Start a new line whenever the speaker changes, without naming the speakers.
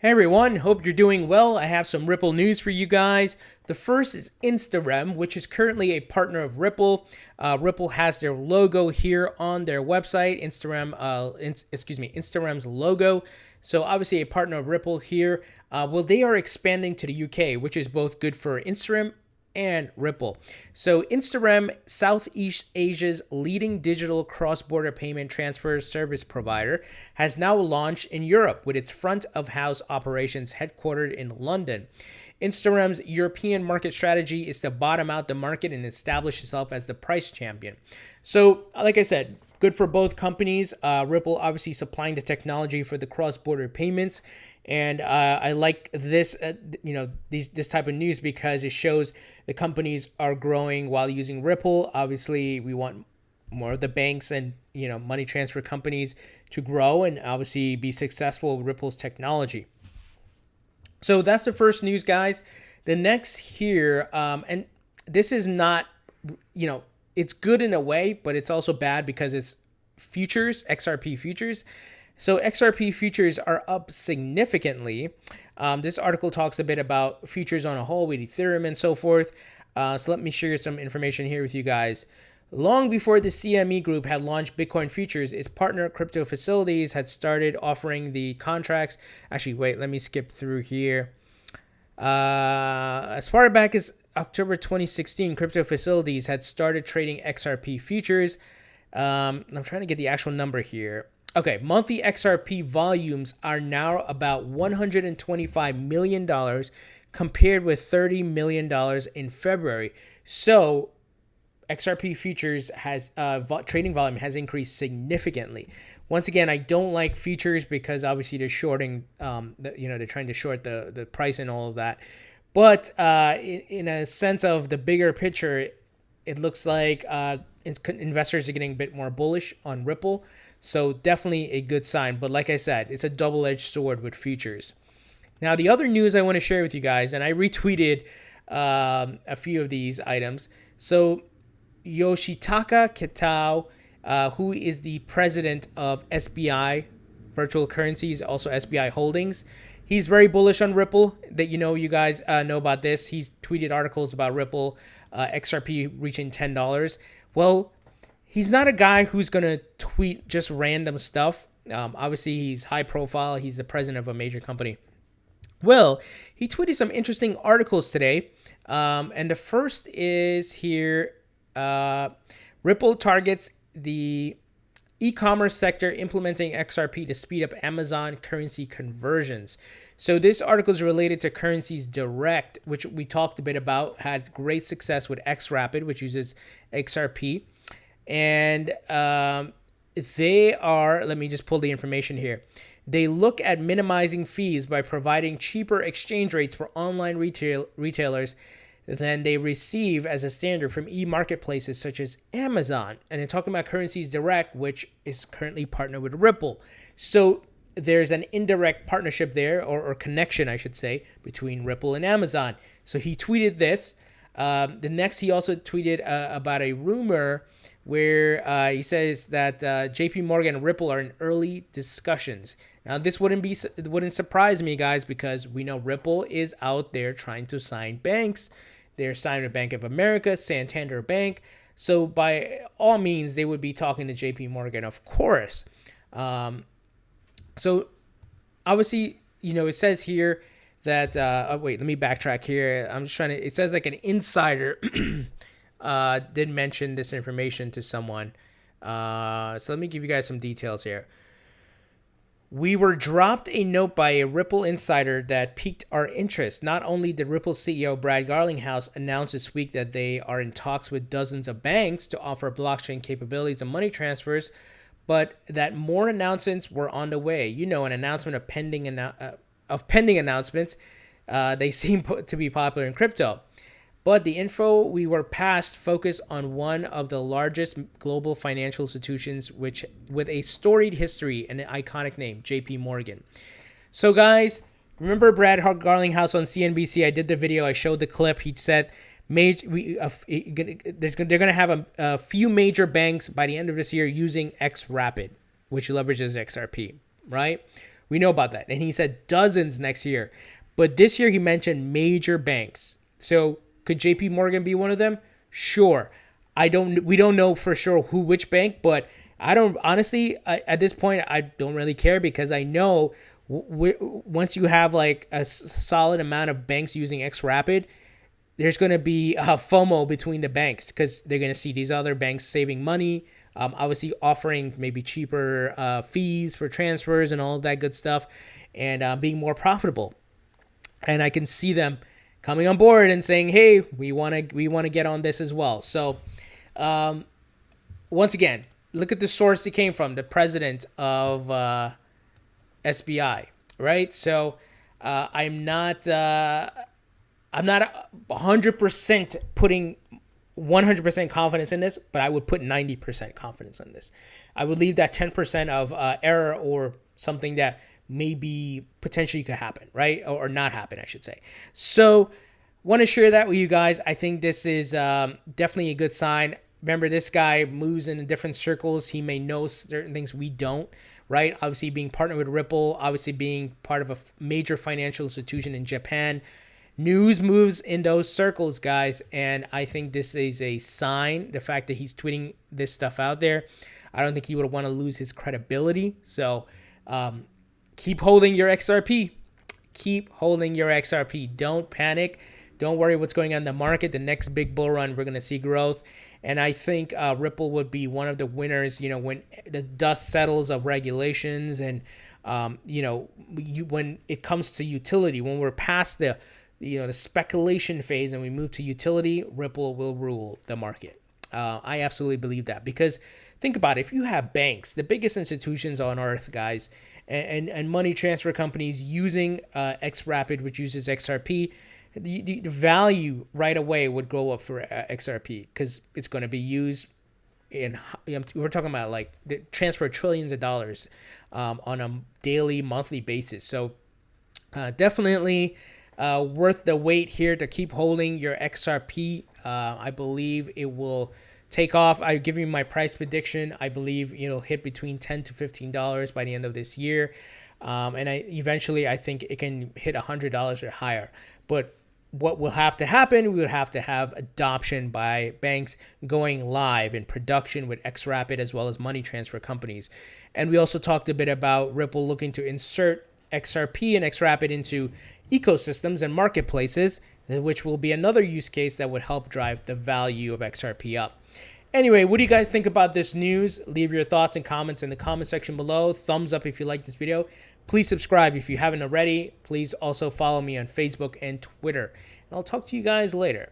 Hey everyone, hope you're doing well. I have some Ripple news for you guys. The first is InstaReM, which is currently a partner of Ripple. Ripple has their logo here on their website, InstaREM's logo. So obviously a partner of Ripple here. Well, they are expanding to the UK, which is both good for InstaREM and Ripple. So InstaREM, Southeast Asia's leading digital cross-border payment transfer service provider, has now launched in Europe with its front-of-house operations headquartered in London. InstaREM's European market strategy is to bottom out the market and establish itself as the price champion. So, like I said, good for both companies. Ripple obviously supplying the technology for the cross-border payments, and I like this, this type of news because it shows the companies are growing while using Ripple. Obviously, we want more of the banks and money transfer companies to grow and obviously be successful with Ripple's technology. So that's the first news, guys. The next here, and this is not, it's good in a way, but it's also bad because it's futures, XRP futures. So XRP futures are up significantly. This article talks a bit about futures on a whole with Ethereum and so forth. So let me share some information here with you guys. Long before the CME Group had launched Bitcoin futures, its partner Crypto Facilities had started offering the contracts. Actually, wait, let me skip through here. As far back as October 2016, Crypto Facilities had started trading XRP futures. I'm trying to get the actual number here. Okay, monthly XRP volumes are now about $125 million compared with $30 million in February. So XRP futures has trading volume has increased significantly. Once again, I don't like futures because obviously they're shorting, they're trying to short the price and all of that. But in a sense of the bigger picture, it looks like investors are getting a bit more bullish on Ripple. So definitely a good sign. But like I said, it's a double-edged sword with futures. Now, the other news I want to share with you guys, and I retweeted a few of these items. So Yoshitaka Kitao, who is the president of SBI Virtual Currencies, also SBI Holdings, he's very bullish on Ripple. That you guys know about this. He's tweeted articles about Ripple, XRP reaching $10. Well, he's not a guy who's going to tweet just random stuff. Obviously, he's high profile. He's the president of a major company. Well, he tweeted some interesting articles today. And the first is here. Ripple targets the e-commerce sector implementing XRP to speed up Amazon currency conversions. So this article is related to Currencies Direct, which we talked a bit about, had great success with XRapid, which uses XRP. And they are, let me just pull the information here. They look at minimizing fees by providing cheaper exchange rates for online retailers than they receive as a standard from e-marketplaces such as Amazon. And they're talking about Currencies Direct, which is currently partnered with Ripple. So there's an indirect partnership there, or connection, I should say, between Ripple and Amazon. So he tweeted this. The next, he also tweeted about a rumor where he says that JP Morgan and Ripple are in early discussions. Now, this wouldn't surprise me, guys, because we know Ripple is out there trying to sign banks. They're signing with Bank of America, Santander Bank. So by all means, they would be talking to JP Morgan, of course. So obviously, it says here that, wait, let me backtrack here. I'm just trying to, it says like an insider did mention this information to someone. So let me give you guys some details here. We were dropped a note by a Ripple insider that piqued our interest. Not only did Ripple CEO Brad Garlinghouse announce this week that they are in talks with dozens of banks to offer blockchain capabilities and money transfers, but that more announcements were on the way. An announcement of pending announcements. They seem to be popular in crypto. But the info we were passed focused on one of the largest global financial institutions, which with a storied history and an iconic name, JP Morgan. So guys, remember Brad Garlinghouse on CNBC? I did the video. I showed the clip. He said they're going to have a few major banks by the end of this year using XRapid, which leverages XRP, right? We know about that. And he said dozens next year. But this year he mentioned major banks. So could JP Morgan be one of them? Sure. We don't know for sure which bank, but I don't honestly, at this point, I don't really care because I know once you have like a solid amount of banks using XRapid, there's going to be a FOMO between the banks because they're going to see these other banks saving money, obviously offering maybe cheaper fees for transfers and all of that good stuff, and being more profitable. And I can see them coming on board and saying, "Hey, we want to get on this as well." So, once again, look at the source it came from, the president of SBI, right? So, I'm not 100% putting 100% confidence in this, but I would put 90% confidence in this. I would leave that 10% of error or something that maybe potentially could happen, right? Or not happen, I should say. So want to share that with you guys. I think this is definitely a good sign. Remember, this guy moves in different circles. He may know certain things we don't, right? Obviously being partnered with Ripple, obviously being part of a major financial institution in Japan. News moves in those circles, guys, and I think this is a sign, the fact that he's tweeting this stuff out there. I don't think he would want to lose his credibility. So keep holding your XRP. Keep holding your XRP. Don't panic. Don't worry what's going on in the market. The next big bull run, we're going to see growth. And I think Ripple would be one of the winners, when the dust settles of regulations and, when it comes to utility, when we're past the speculation phase and we move to utility, Ripple will rule the market. I absolutely believe that because think about it. If you have banks, the biggest institutions on earth, guys, and money transfer companies using XRapid, which uses XRP, the value right away would go up for XRP because it's going to be used in, we're talking about like the transfer trillions of dollars on a daily, monthly basis. So definitely worth the wait here to keep holding your XRP. I believe it will take off. I give you my price prediction. I believe it'll hit between $10 to $15 by the end of this year. And eventually I think it can hit $100 or higher. But what will have to happen, we would have to have adoption by banks going live in production with XRapid as well as money transfer companies. And we also talked a bit about Ripple looking to insert XRP and XRapid into ecosystems and marketplaces, which will be another use case that would help drive the value of XRP up. Anyway, what do you guys think about this news? Leave your thoughts and comments in the comment section below. Thumbs up if you like this video. Please subscribe if you haven't already. Please also follow me on Facebook and Twitter. And I'll talk to you guys later.